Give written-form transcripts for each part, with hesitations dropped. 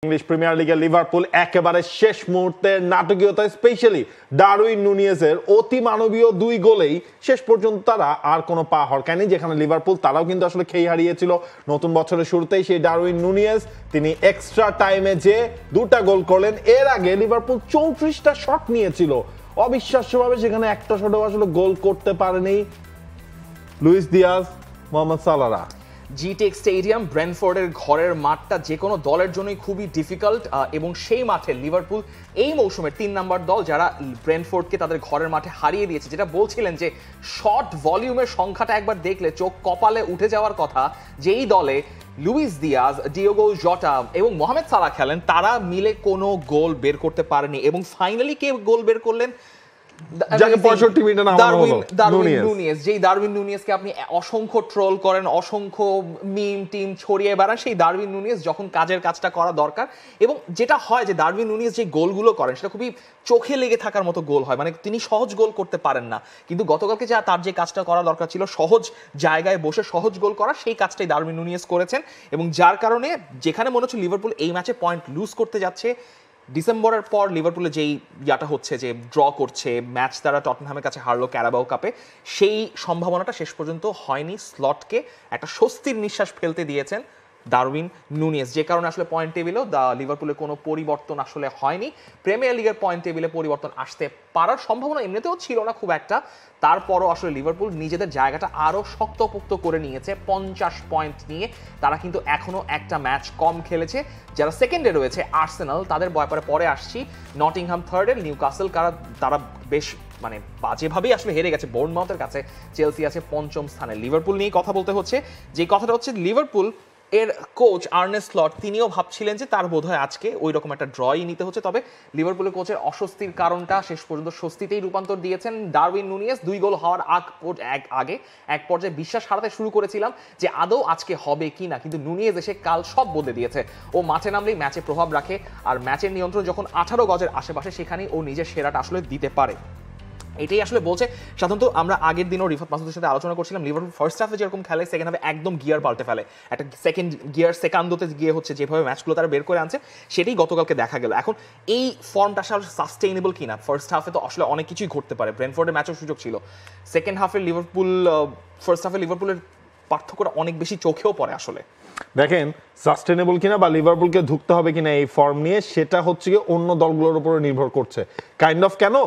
English premier লিগে Liverpool একেবারে শেষ মুহূর্তের নাটকীয়তা, স্পেশালি ডারউইন নুনিয়েজের অতি মানবীয় দুই গোলেই শেষ পর্যন্ত তারা আর কোনো পা হরকায়নি, যেখানে লিভারপুল তারাও কিন্তু আসলে খেই হারিয়েছিল নতুন বছরের শুরুতেই। সেই ডারউইন নুনিয়েজ তিনি এক্সট্রা টাইমে যে দুটা গোল করলেন। এর আগে লিভারপুল 34টা শট নিয়েছিল, অবিশ্বাস্যভাবে সেখানে একটা শটও আসলে গোল করতে পারেনি লুইস দিয়াজ, মোহাম্মদ সালাহরা। জিটেক স্টেডিয়াম, ব্রেন্টফোর্ডের ঘরের মাঠটা যে কোনো দলের জন্যই খুবই ডিফিকাল্ট, এবং সেই মাঠে লিভারপুল এই মৌসুমের 3 নম্বর দল যারা ব্রেন্টফোর্ডকে তাদের ঘরের মাঠে হারিয়ে দিয়েছে। যেটা বলছিলেন যে শট ভলিউমের সংখ্যাটা একবার দেখলে চোখ কপালে উঠে যাওয়ার কথা। যেই দলে লুইস দিয়াজ, ডিয়েগো জটা এবং মোহামেদ সালাহ খেলেন, তারা মিলে কোনো গোল বের করতে পারেনি। এবং ফাইনালি কে গোল বের করলেন? ডারউইন নুনিয়েজকে আপনি অসংখ্য ট্রোল করেন, অসংখ্য মিম টিম ছড়িয়ে বেড়ান, সেই ডারউইন নুনিয়েজ যখন কাজের কাজটা করা দরকার। এবং যেটা হয় যে ডারউইন নুনিয়েজ যে গোলগুলো করেন সেটা খুবই চোখে লেগে থাকার মতো গোল হয়, মানে তিনি সহজ গোল করতে পারেন না। কিন্তু গতকালকে যা তার যে কাজটা করা দরকার ছিল, সহজ জায়গায় বসে সহজ গোল করা, সেই কাজটাই ডারউইন নুনিয়েজ করেছেন। এবং যার কারণে যেখানে মনে হচ্ছে লিভারপুল এই ম্যাচে পয়েন্ট লুজ করতে যাচ্ছে, ডিসেম্বরের পর লিভারপুলে যেই ইয়াটা হচ্ছে যে ড্র করছে ম্যাচ, তারা টটনহ্যামের কাছে হারলো ক্যারাবাও কাপে, সেই সম্ভাবনাটা শেষ পর্যন্ত হয়নি। স্লটকে একটা স্বস্তির নিঃশ্বাস ফেলতে দিয়েছেন ডারউইন নুনিয়েজ, যে কারণে আসলে পয়েন্ট টেবিলেও লিভারপুলের কোনো পরিবর্তন আসলে হয়নি। প্রিমিয়ার লিগের পয়েন্ট টেবিলে পরিবর্তন আসতে পারার সম্ভাবনা এমনিতেও ছিল না খুব একটা, তারপরও আসলে লিভারপুল নিজেদের জায়গাটা আরও শক্তপোক্ত করে নিয়েছে 50 পয়েন্ট নিয়ে। তারা কিন্তু এখনও একটা ম্যাচ কম খেলেছে। যারা সেকেন্ডে রয়েছে আর্সেনাল, তাদের ব্যাপারে পরে আসছি। নটিংহাম থার্ডে, নিউক্যাসল তারা বেশ মানে বাজেভাবেই আসলে হেরে গেছে বোর্নমাউথের কাছে। চেলসি আছে 5ম স্থানে। লিভারপুল নিয়ে কথা বলতে হচ্ছে, যে কথাটা হচ্ছে লিভারপুল এর কোচ আর্নে স্লট তিনিও ভাবছিলেন যে তার বোধহয় আজকে ওই রকম একটা ড্রই নিতে হচ্ছে। তবে লিভারপুলের কোচের অস্বস্তির কারণটা শেষ পর্যন্ত স্বস্তিতেই রূপান্তর দিয়েছেন ডারউইন নুনিয়েজ। 2 গোল হওয়ার আগে এক পর্যায়ে বিশ্বাস হারাতে শুরু করেছিলাম যে আদৌ আজকে হবে কি না, কিন্তু নুনিয়েজ এসে কাল সব বদলে দিয়েছে। ও মাঠে নামলেই ম্যাচে প্রভাব রাখে, আর ম্যাচের নিয়ন্ত্রণ যখন 18 গজের আশেপাশে, সেখানেই ও নিজের সেরাটা আসলে দিতে পারে। এটাই আসলে বলছে। সাধারণত আমরা আগের দিনও রিফাত মাসুদের সাথে আলোচনা করছিলাম, লিভারপুল ফার্স্ট হাফে যেরকম খেলে, সেকেন্ড হাফে একদম গিয়ার পাল্টে ফেলে। একটা সেকেন্ড গিয়ার সেকান্ডোতে গিয়ে হচ্ছে যেভাবে ম্যাচগুলো তারা বের করে আনছে, সেটাই গতকালকে দেখা গেল। এখন এই ফর্মটা আসলে সাস্টেইনেবল কিনা, ফার্স্ট হাফে তো আসলে অনেক কিছুই ঘটতে পারে। ব্রেন্টফোর্ডের ম্যাচের সুযোগ ছিল, সেকেন্ড হাফে লিভারপুল, ফার্স্ট হাফে লিভারপুলের পার্থক্যটা অনেক বেশি চোখেও পড়ে আসলে। দেখেন সাস্টেনেবল কিনা বা লিভারপুলকে ধুকতে হবে কিনা এই ফর্ম নিয়ে, সেটা হচ্ছে কি অন্য দলগুলোর উপরে নির্ভর করছে। কাইন্ড অফ কেন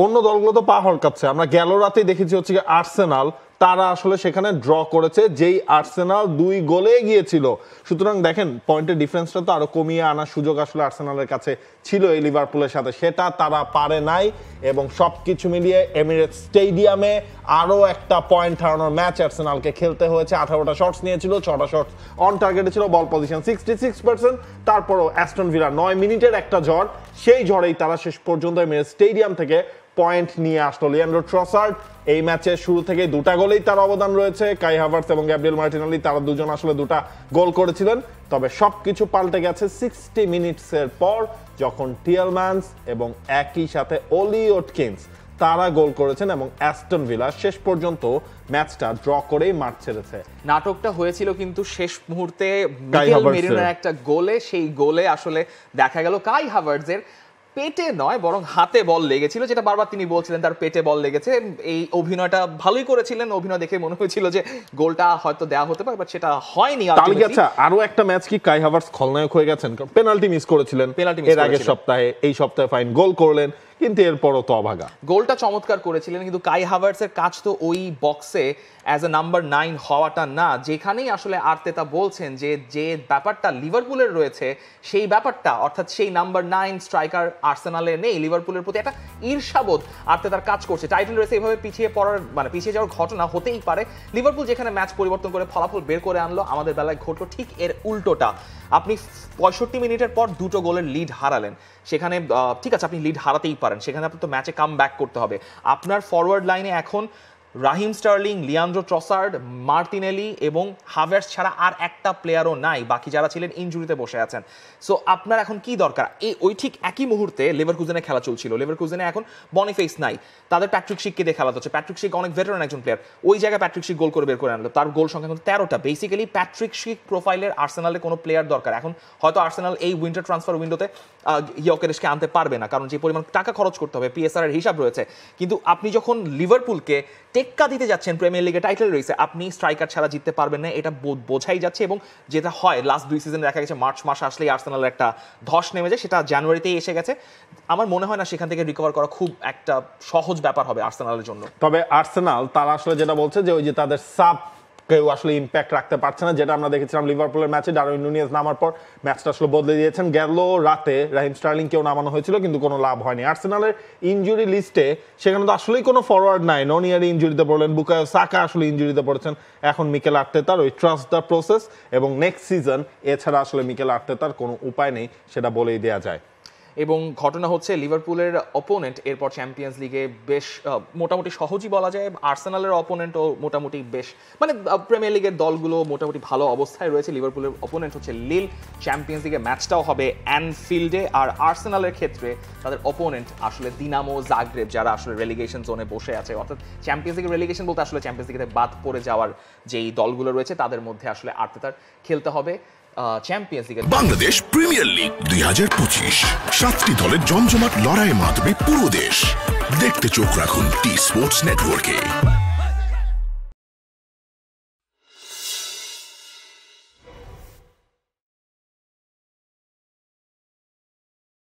অন্য দলগুলো তো পা হরকাচ্ছে। আমরা গেল রাতেই দেখেছি হচ্ছে কি আর্সেনাল, তারা আসলে সেখানে ড্র করেছে, যেই আর্সেনাল 2 গোলে গিয়েছিল। সুতরাং দেখেন পয়েন্টের ডিফারেন্সটা তো আরো কমিয়ে আনার সুযোগ আসলে আর্সেনালের কাছে ছিল এই লিভারপুলের সাথে, সেটা তারা পারে নাই। এবং সবকিছু মিলিয়ে এমিরেটস স্টেডিয়ামে আরো একটা পয়েন্ট হারানোর ম্যাচ আর্সেনালকে খেলতে হয়েছে। 18টা শটস নিয়েছিল, 6টা শটস অন টার্গেটে ছিল, বল পজিশন 66%। তারপরও অ্যাস্টন ভিলা 9 মিনিটের একটা ঝড়, সেই ঝড়েই তারা শেষ পর্যন্ত এমিরেটস স্টেডিয়াম থেকে পয়েন্ট নিয়ে আসলো। লিয়ান্ড্রো ট্রসার্ড এই ম্যাচের শুরু থেকে 2টা গোলেই তার অবদান রয়েছে। কাই হাভার্টস এবং গ্যাব্রিয়েল মার্টিনেলি তারা দুজন আসলে 2টা গোল করেছিলেন। তবে সবকিছু পাল্টে গেছে 60 মিনিটসের পর, যখন টিয়েলম্যান্স এবং একই সাথে ওলি ওটকিন্স তারা গোল করেছেন এবং অ্যাস্টন ভিলা শেষ পর্যন্ত ম্যাচটা ড্র করেই মাঠ ছেড়েছে। নাটকটা হয়েছিল কিন্তু শেষ মুহূর্তে মিকেল মেরিনোর একটা গোলে। সেই গোলে আসলে দেখা গেল কাই হাভার্টজের পেটে নয় বরং হাতে বল লেগেছিল, যেটা বারবার তিনি বলছিলেন তার পেটে বল লেগেছে। এই অভিনয়টা ভালোই করেছিলেন, অভিনয় দেখে মনে হয়েছিল যে গোলটা হয়তো দেওয়া হতে পারে, বাট সেটা হয়নি। আচ্ছা, আরো একটা ম্যাচ কি কাই হাভার্টস খলনায়ক হয়ে গেছেন? পেনাল্টি মিস করেছিলেন এর আগের সপ্তাহে, এই সপ্তাহে ফাইন গোল করলেন, কিন্তু এরপরও তো অভাগা। গোলটা চমৎকার করেছিলেন, কিন্তু কাই হাভার্টসের কাজ তো ওই বক্সে অ্যাজ এ নাম্বার 9 হওয়াটা না, যেখানেই আসলে আর্তেতা বলছেন যে যে ব্যাপারটা লিভারপুলের রয়েছে সেই ব্যাপারটা, অর্থাৎ সেই নাম্বার 9 স্ট্রাইকার আর্সেনালে নেই। লিভারপুলের প্রতি একটা ঈর্ষাবোধ আর্তেতার কাজ করছে। টাইটেল রেসে এইভাবে পিছিয়ে যাওয়ার ঘটনা হতেই পারে। লিভারপুল যেখানে ম্যাচ পরিবর্তন করে ফলাফল বের করে আনলো, আমাদের বেলায় ঘটলো ঠিক এর উল্টোটা। আপনি 65 মিনিটের পর 2টো গোলের লিড হারালেন, সেখানে ঠিক আছে আপনি লিড হারাতেই পারেন, সেখানে আপনার তো ম্যাচে কাম ব্যাক করতে হবে। আপনার ফরওয়ার্ড লাইনে এখন Raheem Sterling, Leandro Trossard, Martinelli এবং হাভার্টস ছাড়া আর একটা প্লেয়ারও নাই, বাকি যারা ছিলেন ইনজুরিতে বসে আছেন। সো আপনার এখন কি দরকার? ওই ঠিক একই মুহূর্তে লেভারকুজেনে খেলা চলছিল, লেভারকুজেনে এখন বনিফেস নাই, তাদের প্যাট্রিক শিককে দিয়ে খেলাতে হচ্ছে। প্যাট্রিক শিক অনেক ভেটারান একজন প্লেয়ার, ওই জায়গায় প্যাট্রিক শিক গোল করে বের করে আনলো, তার গোল সংখ্যা কিন্তু 13টা। বেসিক্যালি প্যাট্রিক শিক প্রোফাইলের আর্সেনালে কোনো প্লেয়ার দরকার। এখন হয়তো আর্সেনাল এই উইন্টার ট্রান্সফার উইন্ডোতে ইয়কেরেশকে আনতে পারবে না, কারণ যে পরিমাণ টাকা খরচ করতে হবে, পিএসআর এর হিসাব রয়েছে। কিন্তু আপনি যখন লিভারপুলকে টেক্কা দিতে যাচ্ছেন প্রিমিয়ার লিগে টাইটেল রয়েছে, আপনি স্ট্রাইকার ছাড়া জিততে পারবেন না, এটা বোঝাই যাচ্ছে। এবং যেটা হয় লাস্ট 2 সিজনে দেখা গেছে, মার্চ মাস আসলেই আর্সেনালের একটা ধস নেমে যায়, সেটা জানুয়ারিতেই এসে গেছে। আমার মনে হয় না সেখান থেকে রিকভার করা খুব একটা সহজ ব্যাপার হবে আর্সেনালের জন্য। তবে আর্সেনাল তারা আসলে যেটা বলছে যে ওই যে তাদের সাব কেউ আসলে ইম্প্যাক্ট রাখতে পারছে না, যেটা আমরা দেখেছিলাম লিভারপুলের ম্যাচে ডারউইন নুনিয়েজ নামার পর ম্যাচটা আসলে বদলে দিয়েছেন। গেল রাতে রাহিম স্টার্লিং কেউ নামানো হয়েছিল কিন্তু কোনো লাভ হয়নি। আর্সেনালের ইনজুরি লিস্টে সেখানে তো আসলেই কোনো ফরওয়ার্ড নাই। ননিয়ারি ইনজুরিতে পড়লেন, বুকায়ো সাকা আসলে ইনজুরিতে পড়েছেন, এখন মিকেল আর্তেতার ওই ট্রাস্ট দ্য প্রসেস এবং নেক্সট সিজন এছাড়া আসলে মিকেল আর্তেতার কোনো উপায় নেই, সেটা বলেই দেওয়া যায়। এবং ঘটনা হচ্ছে লিভারপুলের অপোনেন্ট এরপর চ্যাম্পিয়ন্স লিগে বেশ মোটামুটি সহজই বলা যায়। আর্সেনালের অপোনেন্টও মোটামুটি বেশ, মানে প্রিমিয়ার লিগের দলগুলো মোটামুটি ভালো অবস্থায় রয়েছে। লিভারপুলের অপোনেন্ট হচ্ছে লিল, চ্যাম্পিয়ন্স লিগের ম্যাচটাও হবে অ্যানফিল্ডে। আর আর্সেনালের ক্ষেত্রে তাদের অপোনেন্ট আসলে দিনামো জাগ্রেব, যারা আসলে রেলিগেশন জোনে বসে আছে। অর্থাৎ চ্যাম্পিয়ন্স লিগের রেলিগেশন বলতে আসলে চ্যাম্পিয়ন্স লিগে বাদ পড়ে যাওয়ার যেই দলগুলো রয়েছে তাদের মধ্যে আসলে আর্তেতার খেলতে হবে চ্যাম্পিয়ন্স লিগে। বাংলাদেশ প্রিমিয়ার লিগ 2025, 7টি দলের জমজমাট লড়াইয়ের মাধ্যমে পুরো দেশ দেখতে চোখ রাখুন টি স্পোর্টস নেটওয়ার্কে।